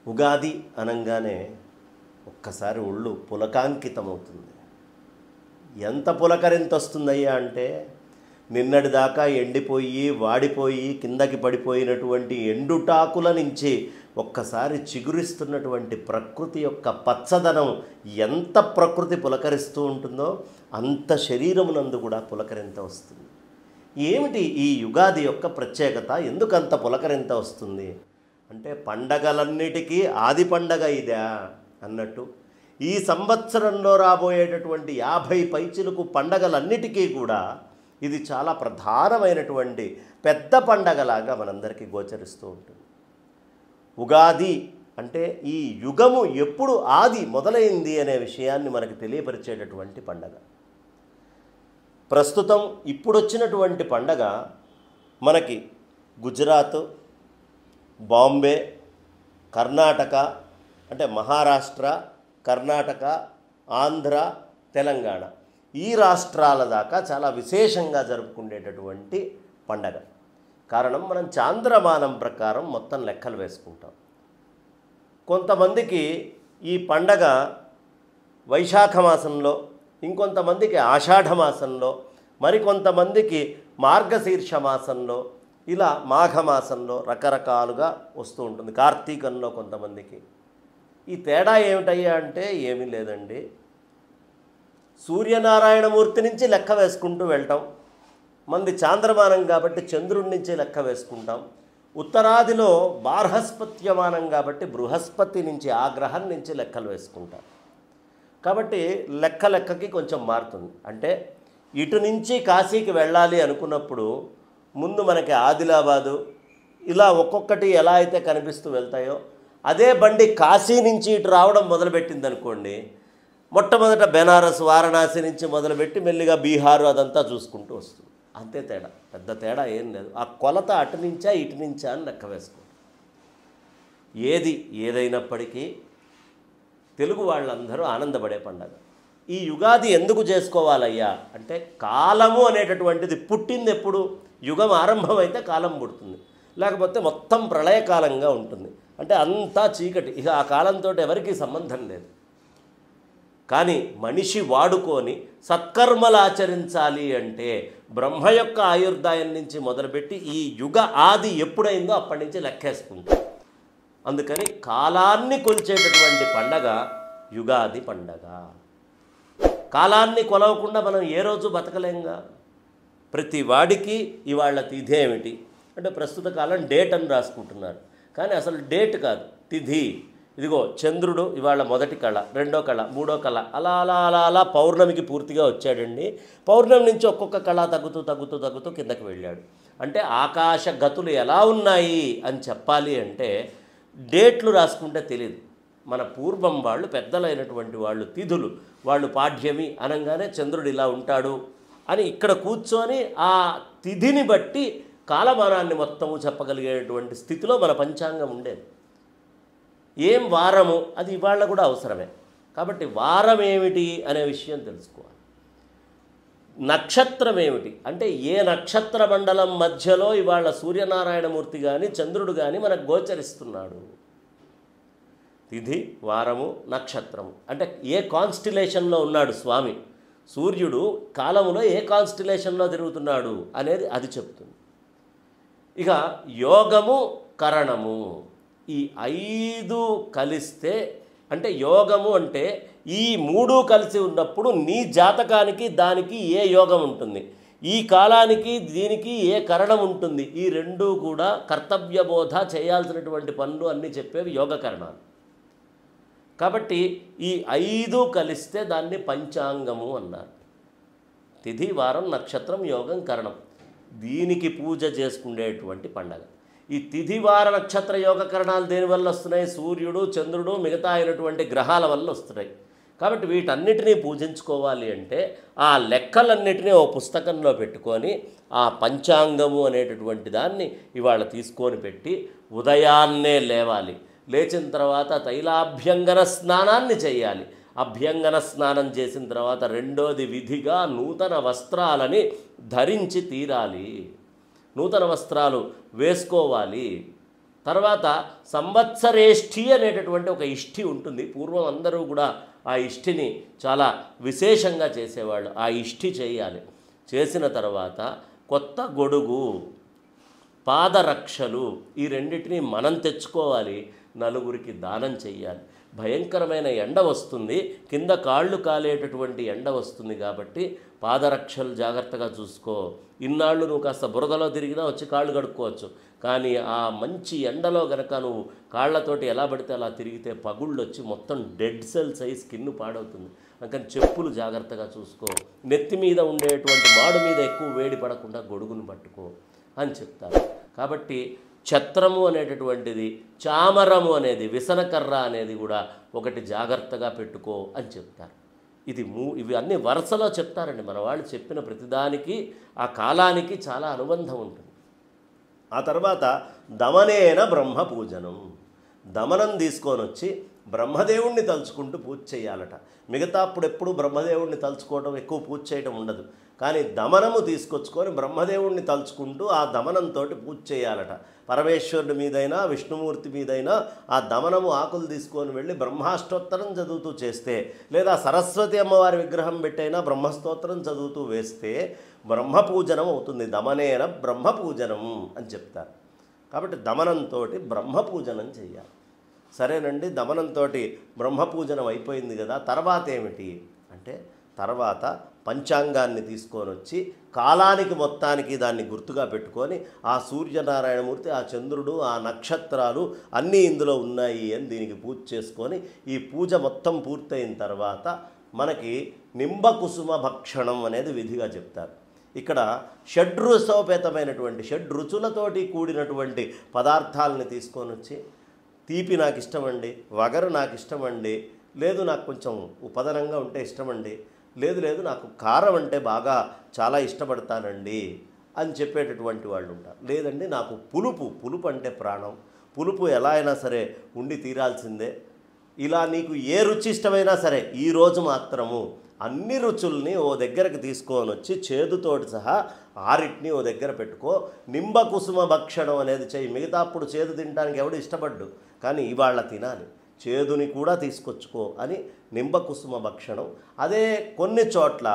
ఉగాది అనంగానే ఒక్కసారి ఒళ్ళు పులకాంకితమవుతుంది. ఎంత పులకరింత వస్తుందయ్యా అంటే, నిన్నటిదాకా ఎండిపోయి వాడిపోయి కిందకి పడిపోయినటువంటి ఎండుటాకుల నుంచి ఒక్కసారి చిగురిస్తున్నటువంటి ప్రకృతి యొక్క పచ్చదనం ఎంత ప్రకృతి పులకరిస్తూ ఉంటుందో అంత శరీరమునందు కూడా పులకరింత వస్తుంది. ఏమిటి ఈ యుగాది యొక్క ప్రత్యేకత? ఎందుకంత పులకరింత వస్తుంది అంటే, పండగలన్నిటికీ ఆది పండగ ఇదా అన్నట్టు ఈ సంవత్సరంలో రాబోయేటటువంటి 50 పైచిలకు పండగలన్నిటికీ కూడా ఇది చాలా ప్రధానమైనటువంటి పెద్ద పండగలాగా మనందరికీ గోచరిస్తూ ఉంటుంది. ఉగాది అంటే ఈ యుగము ఎప్పుడు ఆది మొదలైంది అనే విషయాన్ని మనకు తెలియపరిచేటటువంటి పండగ. ప్రస్తుతం ఇప్పుడు వచ్చినటువంటి పండగ మనకి గుజరాత్, బాంబే, కర్ణాటక అంటే మహారాష్ట్ర, కర్ణాటక, ఆంధ్ర, తెలంగాణ ఈ రాష్ట్రాల దాకా చాలా విశేషంగా జరుపుకునేటటువంటి పండగ. కారణం, మనం చాంద్రమానం ప్రకారం మొత్తం లెక్కలు వేసుకుంటాం. కొంతమందికి ఈ పండగ వైశాఖ మాసంలో, ఇంకొంతమందికి ఆషాఢ మాసంలో, మరికొంతమందికి మార్గశీర్ష మాసంలో, ఇలా మాఘమాసంలో రకరకాలుగా వస్తూ ఉంటుంది. కార్తీకంలో కొంతమందికి. ఈ తేడా ఏమిటయ్యా అంటే ఏమీ లేదండి. సూర్యనారాయణమూర్తి నుంచి లెక్క వేసుకుంటూ వెళ్తాం. మంది చాంద్రమానం కాబట్టి చంద్రుడి నుంచి లెక్క వేసుకుంటాం. ఉత్తరాదిలో బార్హస్పత్యమానం కాబట్టి బృహస్పతి నుంచి, ఆ గ్రహం నుంచి లెక్కలు వేసుకుంటాం. కాబట్టి లెక్కకి కొంచెం మారుతుంది. అంటే ఇటు నుంచి కాశీకి వెళ్ళాలి అనుకున్నప్పుడు ముందు మనకి ఆదిలాబాదు ఇలా ఒక్కొక్కటి ఎలా అయితే కనిపిస్తూ వెళ్తాయో, అదే బండి కాశీ నుంచి ఇటు రావడం మొదలుపెట్టింది అనుకోండి, మొట్టమొదట బెనారస్, వారణాసి నుంచి మొదలుపెట్టి మెల్లిగా బీహారు అదంతా చూసుకుంటూ వస్తుంది. అంతే తేడా, పెద్ద తేడా ఏం లేదు. ఆ కొలత అటు నుంచా ఇటు నుంచా అని లెక్క వేసుకోండి. ఏదైనప్పటికీ తెలుగు వాళ్ళందరూ ఆనందపడే పండగ. ఈ యుగాది ఎందుకు చేసుకోవాలయ్యా అంటే, కాలము అనేటటువంటిది పుట్టింది ఎప్పుడు? యుగం ఆరంభమైతే కాలం పుడుతుంది, లేకపోతే మొత్తం ప్రళయకాలంగా ఉంటుంది. అంటే అంతా చీకటి, ఇక ఆ కాలంతో ఎవరికీ సంబంధం లేదు. కానీ మనిషి వాడుకొని సత్కర్మలు ఆచరించాలి అంటే బ్రహ్మ యొక్క ఆయుర్దాయం నుంచి మొదలుపెట్టి ఈ యుగ ఆది ఎప్పుడైందో అప్పటి నుంచి లెక్కేసుకుంటాం. అందుకని కాలాన్ని కొలిచేటటువంటి పండగ యుగాది పండగ. కాలాన్ని కొలవకుండా మనం ఏ రోజు బతకలేంగా. ప్రతి వాడికి ఇవాళ తిథి ఏమిటి అంటే, ప్రస్తుత కాలం డేట్ అని రాసుకుంటున్నారు, కానీ అసలు డేట్ కాదు, తిథి. ఇదిగో చంద్రుడు ఇవాళ మొదటి కళ, రెండో కళ, మూడో కళ, అలా అలా అలా అలా పౌర్ణమికి పూర్తిగా వచ్చాడండి. పౌర్ణమి నుంచి ఒక్కొక్క కళ తగ్గుతూ కిందకి వెళ్ళాడు. అంటే ఆకాశ గతులు ఎలా ఉన్నాయి అని చెప్పాలి అంటే డేట్లు రాసుకుంటే తెలియదు. మన పూర్వం వాళ్ళు, పెద్దలైనటువంటి వాళ్ళు, తిథులు వాళ్ళు పాఠ్యమి అనగానే చంద్రుడు ఇలా ఉంటాడు అని ఇక్కడ కూర్చొని ఆ తిథిని బట్టి కాలమానాన్ని మొత్తము చెప్పగలిగేటువంటి స్థితిలో మన పంచాంగం ఉండేది. ఏం వారము అది ఇవాళ కూడా అవసరమే. కాబట్టి వారం ఏమిటి అనే విషయం తెలుసుకోవాలి. నక్షత్రం ఏమిటి అంటే, ఏ నక్షత్ర మండలం మధ్యలో ఇవాళ సూర్యనారాయణమూర్తి కానీ చంద్రుడు కానీ మనకు గోచరిస్తున్నాడు. తిథి, వారము, నక్షత్రము అంటే ఏ కాన్స్టిలేషన్లో ఉన్నాడు స్వామి, సూర్యుడు కాలములో ఏ కాన్స్టిలేషన్లో తిరుగుతున్నాడు అనేది అది చెప్తుంది. ఇక యోగము, కరణము ఈ 5 కలిస్తే అంటే యోగము అంటే ఈ 3 కలిసి ఉన్నప్పుడు నీ జాతకానికి దానికి ఏ యోగం ఉంటుంది, ఈ కాలానికి దీనికి ఏ కరణం ఉంటుంది. ఈ 2 కూడా కర్తవ్యబోధ చేయాల్సినటువంటి పనులు అన్నీ చెప్పేవి యోగకరణాలు. కాబట్టి ఈ 5 కలిస్తే దాన్ని పంచాంగము అన్నారు. తిథి, వారం, నక్షత్రం, యోగం, కరణం, దీనికి పూజ చేసుకునేటువంటి పండగ. ఈ తిథి, వార, నక్షత్ర, యోగ కరణాలు దేనివల్ల వస్తున్నాయి? సూర్యుడు, చంద్రుడు, మిగతా అయినటువంటి గ్రహాల వల్ల వస్తున్నాయి. కాబట్టి వీటన్నిటినీ పూజించుకోవాలి అంటే ఆ లెక్కలన్నిటినీ ఓ పుస్తకంలో పెట్టుకొని ఆ పంచాంగము అనేటటువంటి దాన్ని ఇవాళ తీసుకొని పెట్టి ఉదయాన్నే లేవాలి. లేచిన తర్వాత తైలాభ్యంగన స్నానాన్ని చేయాలి. అభ్యంగన స్నానం చేసిన తర్వాత రెండోది విధిగా నూతన వస్త్రాలని ధరించి తీరాలి. నూతన వస్త్రాలు వేసుకోవాలి. తర్వాత సంవత్సరేష్ఠి అనేటటువంటి ఒక ఇష్టి ఉంటుంది. పూర్వం అందరూ కూడా ఆ ఇష్టిని చాలా విశేషంగా చేసేవాళ్ళు. ఆ ఇష్టి చేయాలి. చేసిన తర్వాత కొత్త గొడుగు, పాదరక్షలు, ఈ రెండింటిని మనం తెచ్చుకోవాలి, నలుగురికి దానం చెయ్యాలి. భయంకరమైన ఎండ వస్తుంది, కింద కాళ్ళు కాలేటటువంటి ఎండ వస్తుంది కాబట్టి పాదరక్షలు జాగ్రత్తగా చూసుకో. ఇన్నాళ్ళు నువ్వు కాస్త బురదలో తిరిగినా వచ్చి కాళ్ళు కడుక్కోవచ్చు, కానీ ఆ మంచి ఎండలో గనక నువ్వు కాళ్ళతోటి ఎలా పడితే అలా తిరిగితే పగుళ్ళు వచ్చి మొత్తం డెడ్ సెల్స్ అయి స్కిన్ పాడవుతుంది. అందుకని చెప్పులు జాగ్రత్తగా చూసుకో. నెత్తి మీద ఉండేటువంటి మాడు మీద ఎక్కువ వేడి పడకుండా గొడుగును పట్టుకో అని చెప్తారు. కాబట్టి ఛత్రము అనేటటువంటిది, చామరము అనేది, విసనకర్ర అనేది కూడా ఒకటి జాగ్రత్తగా పెట్టుకో అని చెప్తారు. ఇవి అన్ని వరుసలో చెప్తారండి. మన వాళ్ళు చెప్పిన ప్రతిదానికి ఆ కాలానికి చాలా అనుబంధం ఉంటుంది. ఆ తర్వాత దమనేన బ్రహ్మ పూజనం, దమనం తీసుకొని వచ్చి బ్రహ్మదేవుణ్ణి తలుచుకుంటూ పూజ చేయాలట. మిగతా అప్పుడు ఎప్పుడు బ్రహ్మదేవుణ్ణి తలుచుకోవడం, ఎక్కువ పూజ చేయడం ఉండదు. కానీ దమనము తీసుకొచ్చుకొని బ్రహ్మదేవుణ్ణి తలుచుకుంటూ ఆ దమనంతో పూజ చేయాలట. పరమేశ్వరుడి మీదైనా విష్ణుమూర్తి మీదైనా ఆ దమనము ఆకులు తీసుకొని వెళ్ళి బ్రహ్మాష్టోత్తరం చదువుతూ చేస్తే, లేదా సరస్వతి అమ్మవారి విగ్రహం పెట్టైనా బ్రహ్మస్తోత్రం చదువుతూ వేస్తే బ్రహ్మపూజనం అవుతుంది. దమనేన బ్రహ్మపూజనం అని చెప్తారు. కాబట్టి దమనంతో బ్రహ్మపూజనం చేయాలి. సరేనండి, దమనంతో బ్రహ్మపూజనం అయిపోయింది కదా, తర్వాత ఏమిటి అంటే తర్వాత పంచాంగాన్ని తీసుకొని వచ్చి కాలానికి మొత్తానికి దాన్ని గుర్తుగా పెట్టుకొని ఆ సూర్యనారాయణమూర్తి, ఆ చంద్రుడు, ఆ నక్షత్రాలు అన్నీ ఇందులో ఉన్నాయి అని దీనికి పూజ చేసుకొని, ఈ పూజ మొత్తం పూర్తయిన తర్వాత మనకి నింబకుసుమ భక్షణం అనేది విధిగా చెప్తారు. ఇక్కడ షడ్రుసోపేతమైనటువంటి షడ్రుచులతోటి కూడినటువంటి పదార్థాలని తీసుకొని వచ్చి, తీపి నాకు ఇష్టమండి, వగరు నాకు ఇష్టమండి, లేదు నాకు కొంచెం ఉపదనంగా ఉంటే ఇష్టమండి, లేదు నాకు కారం అంటే బాగా చాలా ఇష్టపడతానండి అని చెప్పేటటువంటి వాళ్ళు ఉంటారు. లేదండి నాకు పులుపు అంటే ప్రాణం, పులుపు ఎలా అయినా సరే ఉండి తీరాల్సిందే, ఇలా నీకు ఏ రుచి ఇష్టమైనా సరే ఈరోజు మాత్రము అన్ని రుచుల్ని ఓ దగ్గరకు తీసుకొని వచ్చి చేదుతోటి సహా ఆరిటిని ఓ దగ్గర పెట్టుకో, నింబకుసుమ భక్షణం అనేది చెయ్యి. మిగతా అప్పుడు చేదు తినడానికి ఎవడు ఇష్టపడ్డు, కానీ ఇవాళ తినాలి, చేదుని కూడా తీసుకొచ్చుకో అని నింబకుసుమ భక్షణం. అదే కొన్ని చోట్ల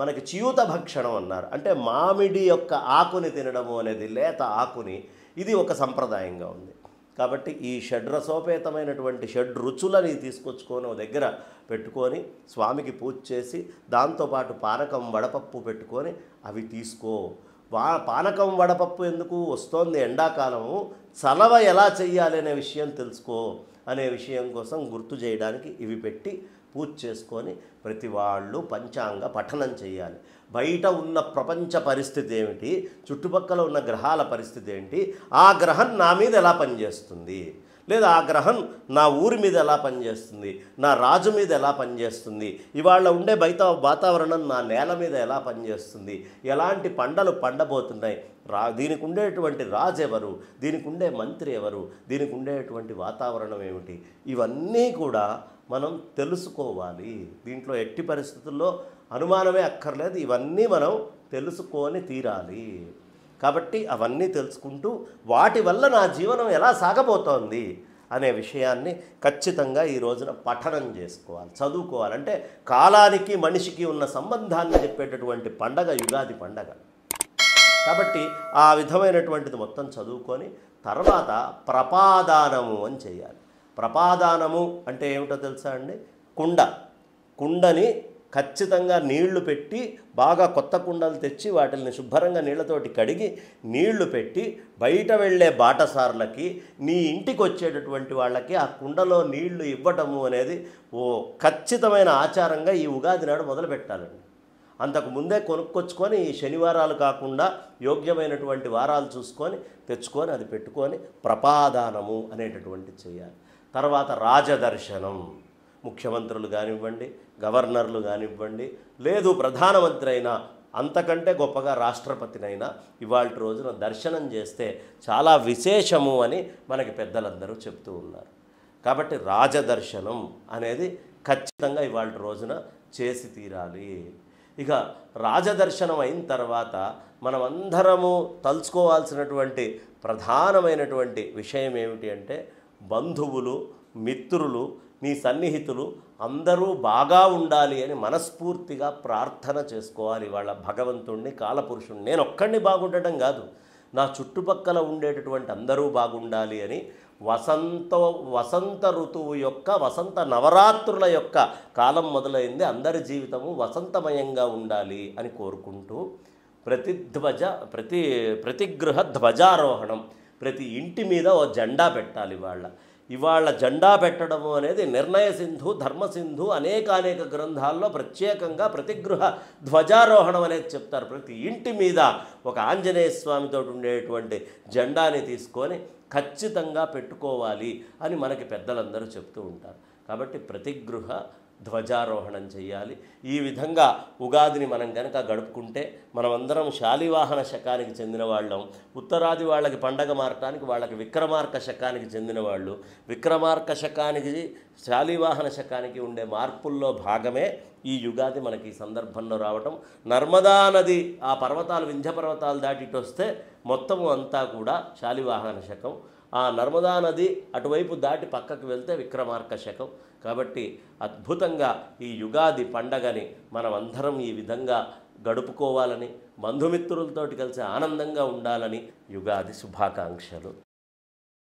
మనకి చియూత భక్షణం అన్నారు, అంటే మామిడి యొక్క ఆకుని తినడము అనేది, లేత ఆకుని, ఇది ఒక సంప్రదాయంగా ఉంది. కాబట్టి ఈ షడ్రసోపేతమైనటువంటి షడ్రుచులని తీసుకొచ్చుకొని ఒక దగ్గర పెట్టుకొని స్వామికి పూజ చేసి, దాంతోపాటు పానకం వడపప్పు పెట్టుకొని అవి తీసుకో. పానకం వడపప్పు ఎందుకు వస్తోంది ఎండాకాలము, చలవ ఎలా చెయ్యాలి అనే విషయం తెలుసుకో అనే విషయం కోసం గుర్తు చేయడానికి ఇవి పెట్టి పూజ చేసుకొని ప్రతి వాళ్ళు పంచాంగ పఠనం చేయాలి. బయట ఉన్న ప్రపంచ పరిస్థితి ఏమిటి, చుట్టుపక్కల ఉన్న గ్రహాల పరిస్థితి ఏంటి, ఆ గ్రహం నా మీద ఎలా పనిచేస్తుంది, లేదా ఆ గ్రహం నా ఊరి మీద ఎలా పనిచేస్తుంది, నా రాజు మీద ఎలా పనిచేస్తుంది, ఇవాళ ఉండే బయట వాతావరణం నా నేల మీద ఎలా పనిచేస్తుంది, ఎలాంటి పంటలు పండబోతున్నాయి, దీనికి ఉండేటువంటి రాజు ఎవరు, దీనికి ఉండే మంత్రి ఎవరు, దీనికి ఉండేటువంటి వాతావరణం ఏమిటి, ఇవన్నీ కూడా మనం తెలుసుకోవాలి. దీంట్లో ఎట్టి పరిస్థితుల్లో అనుమానమే అక్కర్లేదు, ఇవన్నీ మనం తెలుసుకొని తీరాలి. కాబట్టి అవన్నీ తెలుసుకుంటూ వాటి వల్ల నా జీవనం ఎలా సాగబోతోంది అనే విషయాన్ని ఖచ్చితంగా ఈ రోజున పఠనం చేసుకోవాలి, చదువుకోవాలి. అంటే కాలానికి మనిషికి ఉన్న సంబంధాన్ని చెప్పేటటువంటి పండగ యుగాది పండగ. కాబట్టి ఆ విధమైనటువంటిది మొత్తం చదువుకొని తర్వాత ప్రపాదానము అని చేయాలి. ప్రపాదానము అంటే ఏమిటో తెలుసా అండి, కుండని ఖచ్చితంగా నీళ్లు పెట్టి, బాగా కొత్త కుండలు తెచ్చి వాటిని శుభ్రంగా నీళ్లతోటి కడిగి నీళ్లు పెట్టి, బయట వెళ్ళే బాటసార్లకి, నీ ఇంటికి వచ్చేటటువంటి వాళ్ళకి ఆ కుండలో నీళ్లు ఇవ్వటము అనేది ఓ ఖచ్చితమైన ఆచారంగా ఈ ఉగాది నాడు మొదలు పెట్టాలండి. అంతకు ముందే కొనుక్కొచ్చుకొని ఈ శనివారాలు కాకుండా యోగ్యమైనటువంటి వారాలు చూసుకొని తెచ్చుకొని అది పెట్టుకొని ప్రపాదానము అనేటటువంటిది చేయాలి. తర్వాత రాజదర్శనం, ముఖ్యమంత్రులు కానివ్వండి, గవర్నర్లు కానివ్వండి, లేదు ప్రధానమంత్రి అయినా, అంతకంటే గొప్పగా రాష్ట్రపతినైనా ఇవాళ రోజున దర్శనం చేస్తే చాలా విశేషము అని మనకి పెద్దలందరూ చెప్తూ ఉన్నారు. కాబట్టి రాజదర్శనం అనేది ఖచ్చితంగా ఇవాళ రోజున చేసి తీరాలి. ఇక రాజదర్శనం అయిన తర్వాత మనమందరము తలుచుకోవాల్సినటువంటి ప్రధానమైనటువంటి విషయం ఏమిటి అంటే బంధువులు, మిత్రులు, నీ సన్నిహితులు అందరూ బాగా ఉండాలి అని మనస్ఫూర్తిగా ప్రార్థన చేసుకోవాలి. వాళ్ళ భగవంతుణ్ణి, కాలపురుషుణ్ణి. నేను ఒక్కడిని బాగుండటం కాదు, నా చుట్టుపక్కల ఉండేటటువంటి అందరూ బాగుండాలి అని వసంత ఋతువు యొక్క వసంత నవరాత్రుల యొక్క కాలం మొదలైంది. అందరి జీవితము వసంతమయంగా ఉండాలి అని కోరుకుంటూ ప్రతిగృహ ధ్వజారోహణం, ప్రతి ఇంటి మీద ఓ జెండా పెట్టాలి. ఇవాళ జెండా పెట్టడము అనేది నిర్ణయ సింధు, ధర్మసింధు అనేక గ్రంథాల్లో ప్రత్యేకంగా ప్రతిగృహ ధ్వజారోహణం అనేది చెప్తారు. ప్రతి ఇంటి మీద ఒక ఆంజనేయ స్వామితో ఉండేటువంటి జెండాని తీసుకొని ఖచ్చితంగా పెట్టుకోవాలి అని మనకి పెద్దలందరూ చెప్తూ ఉంటారు. కాబట్టి ప్రతిగృహ ధ్వజారోహణం చేయాలి. ఈ విధంగా ఉగాదిని మనం కనుక గడుపుకుంటే మనమందరం శాలివాహన శకానికి చెందిన వాళ్ళం. ఉత్తరాది వాళ్ళకి పండగ మారటానికి వాళ్ళకి విక్రమార్క శకానికి చెందిన వాళ్ళు. విక్రమార్క శకానికి శాలివాహన శకానికి ఉండే మార్పుల్లో భాగమే ఈ యుగాది మనకి ఈ సందర్భంలో రావటం. నర్మదా నది ఆ పర్వతాలు, వింధ్య పర్వతాలు దాటిటి వస్తే మొత్తము అంతా కూడా శాలివాహన శకం. ఆ నర్మదా నది అటువైపు దాటి పక్కకు వెళ్తే విక్రమార్క శకం. కాబట్టి అద్భుతంగా ఈ యుగాది పండగని మనమందరం ఈ విధంగా గడుపుకోవాలని, బంధుమిత్రులతోటి కలిసి ఆనందంగా ఉండాలని యుగాది శుభాకాంక్షలు.